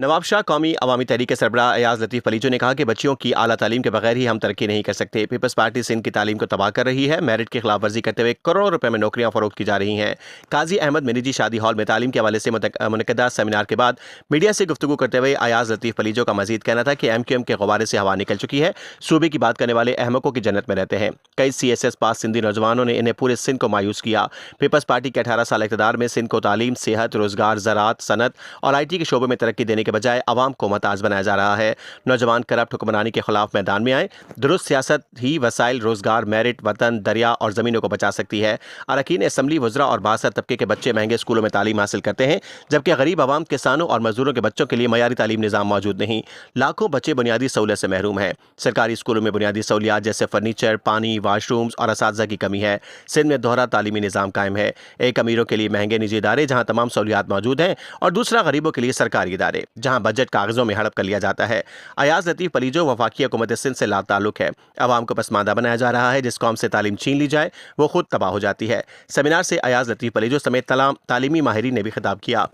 नवाब शाह कौमी अवामी तहरीक के सरबराह अयाज लतीफ़ पलीजो ने कहा कि बच्चियों की आला तालीम के बगैर ही हम तरक्की नहीं कर सकते। पीपल्स पार्टी सिंध की तालीम को तबाह कर रही है। मेरिट की खिलाफ वर्जी करते हुए करोड़ों रुपए में नौकरियां फरोख्त की जा रही हैं। काजी अहमद मिनीजी शादी हॉल में तालीम के हवाले से मुनक़दा सेमिनार के बाद मीडिया से गुफ्तगू करते हुए अयाज लतीफ़ पलीजो का मजीद कहना था कि MQM के गुब्बारे से हवा निकल चुकी है। सूबे की बात करने वाले अहमकों की जन्नत में रहते हैं। कई CSS पास सिंधी नौजवानों ने इन्हें पूरे सिंध को मायूस किया। पीपल्स पार्टी के 18 साल इक़्तिदार में सिंध को तालीम, सेहत, रोजगार, ज़राअत, सनत और IT के शोबे में तरक्की देने के बजाय अवाम को मुहताज बनाया जा रहा है। नौजवान करप्ट हुक्मरानी के खिलाफ मैदान में आए। दुरुस्त सियासत ही वसाइल, रोजगार, मेरिट, वतन, दरिया और जमीनों को बचा सकती है। अरकान असम्बली, वज़रा और बासर तबके के बच्चे महंगे स्कूलों में तालीम हासिल करते हैं, जबकि गरीब आवाम, किसानों और मजदूरों के बच्चों के लिए मयारी तालीम निज़ाम मौजूद नहीं। लाखों बच्चे बुनियादी सहूलत से महरूम हैं। सरकारी स्कूलों में बुनियादी सहूलियात जैसे फर्नीचर, पानी, वाशरूम्स और असातिज़ा की कमी है। सिंध में दोहरा तालीमी निज़ाम कायम है। एक अमीरों के लिए महंगे निजी इदारे जहाँ तमाम सहूलियात मौजूद हैं, और दूसरा गरीबों के लिए सरकारी इदारे जहाँ बजट कागजों में हड़प कर लिया जाता है। अयाज लतीफ़ पलीजो वफाकी हुकूमत सिंध से लाताल्लुक है। अवाम को पसमानदा बनाया जा रहा है। जिस कौम से तालीम छीन ली जाए वो खुद तबाह हो जाती है। सेमिनार से अयाज लतीफ़ पलीजो समेत तालीमी माहिरीन ने भी खिताब किया।